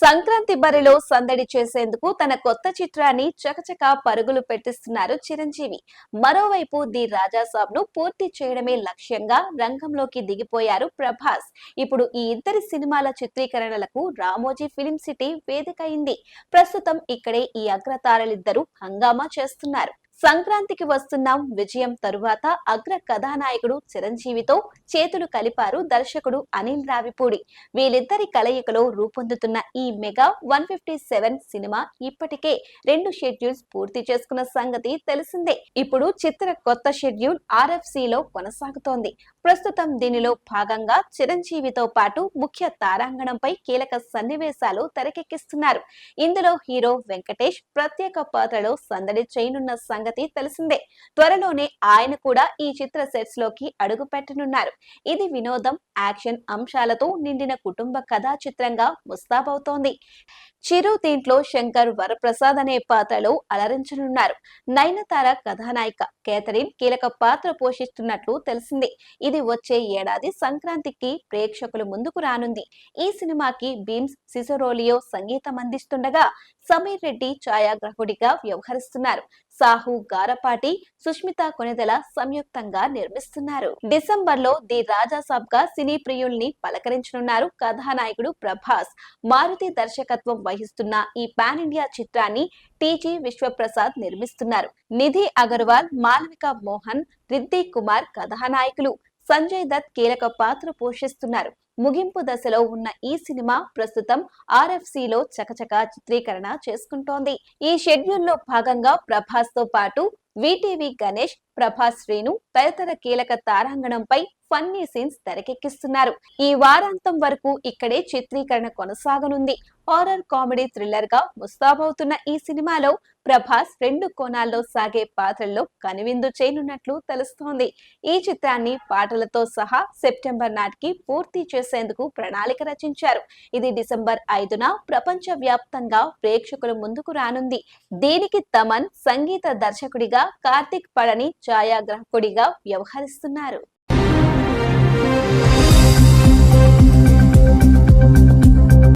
సంక్రాంతి బరిలో సందడి చేసేందుకు తన కొత్త చిత్రాన్ని చకచకా పరుగులు పెట్టిస్తున్నారు చిరంజీవి. మరోవైపు ది రాజాసాబ్ ను పూర్తి చేయడమే లక్ష్యంగా రంగంలోకి దిగిపోయారు ప్రభాస్. ఇప్పుడు ఈ ఇద్దరి సినిమాల చిత్రీకరణలకు రామోజీ ఫిలిం సిటీ వేదిక అయింది. ప్రస్తుతం ఇక్కడే ఈ అగ్రతారలిద్దరూ హంగామా చేస్తున్నారు. సంక్రాంతికి వస్తున్నాం విజయం తరువాత అగ్ర కథానాయకుడు చిరంజీవితో చేతులు కలిపారు దర్శకుడు అనిల్ రావిపూడి. వీళ్ళిద్దరి కలయికలో రూపొందుతున్న ఈ మెగా 157 సినిమా ఇప్పటికే 2 షెడ్యూల్స్ పూర్తి చేసుకున్న సంగతి తెలిసిందే. ఇప్పుడు చిత్ర కొత్త షెడ్యూల్ RFC లో కొనసాగుతోంది. ప్రస్తుతం దీనిలో భాగంగా చిరంజీవితో పాటు ముఖ్య తారాంగణంపై కీలక సన్నివేశాలు తెరకెక్కిస్తున్నారు. ఇందులో హీరో వెంకటేష్ ప్రత్యేక పాత్రలో సందడి చేయనున్న సంగతి తెలిసిందే. త్వరలోనే ఆయన కూడా ఈ చిత్ర సెట్స్ లోకి అడుగు పెట్టనున్నారు. ఇది వినోదం, యాక్షన్ అంశాలతో నిండిన కుటుంబ కథా చిత్రంగా ముస్తాబవుతోంది. చిరు దీంట్లో శంకర్ వరప్రసాద్ అనే పాత్రలో అలరించనున్నారు. నయనతార కథానాయిక, కేథరిన్ కీలక పాత్ర పోషిస్తున్నట్లు తెలిసింది. ఇది వచ్చే ఏడాది సంక్రాంతికి ప్రేక్షకుల ముందుకు రానుంది. ఈ సినిమాకి బీమ్స్ సిసరోలియో సంగీతం అందిస్తుండగా సమీర్ రెడ్డి ఛాయాగ్రాహకుడిగా వ్యవహరిస్తున్నారు. సాహు గారపాటి, సుష్మిత కొణిదెల సంయుక్తంగా నిర్మిస్తున్నారు. డిసెంబర్ లో ది రాజాసాబ్ గా సినీ ప్రియుల్ని పలకరించనున్నారు కథానాయకుడు ప్రభాస్. మారుతి దర్శకత్వం వహిస్తున్న ఈ పాన్ ఇండియా చిత్రాన్ని టీజీ విశ్వప్రసాద్ నిర్మిస్తున్నారు. నిధి అగర్వాల్, మాలవిక మోహన్, రిద్ది కుమార్ కథానాయకులు. సంజయ్ దత్ కీలక పాత్ర పోషిస్తున్నారు. ముగింపు దశలో ఉన్న ఈ సినిమా ప్రస్తుతం RFC లో చకచకా చిత్రీకరణ చేసుకుంటోంది. ఈ షెడ్యూల్లో భాగంగా ప్రభాస్ తో పాటు వీటీవీ గణేష్, ప్రభాస్ శ్రీను తదితర కీలక తారాంగణంపై ఫన్నీ సీన్స్ తెరకెక్కిస్తున్నారు. ఈ వారాంతం వరకు ఇక్కడే చిత్రీకరణ కొనసాగనుంది. హారర్ కామెడీ థ్రిల్లర్ గా ముస్తాబవుతున్న ఈ సినిమాలో ప్రభాస్ 2 కోణాల్లో సాగే పాత్రల్లో కనువిందు చేయనున్నట్లు తెలుస్తోంది. ఈ చిత్రాన్ని పాటలతో సహా సెప్టెంబర్ నాటికి పూర్తి చేసేందుకు ప్రణాళిక రచించారు. ఇది డిసెంబర్ 5న ప్రపంచ వ్యాప్తంగా ప్రేక్షకుల ముందుకు రానుంది. దీనికి తమన్ సంగీత దర్శకుడిగా, కార్తిక్ పళని ఛాయాగ్రాహకుడిగా వ్యవహరిస్తున్నారు.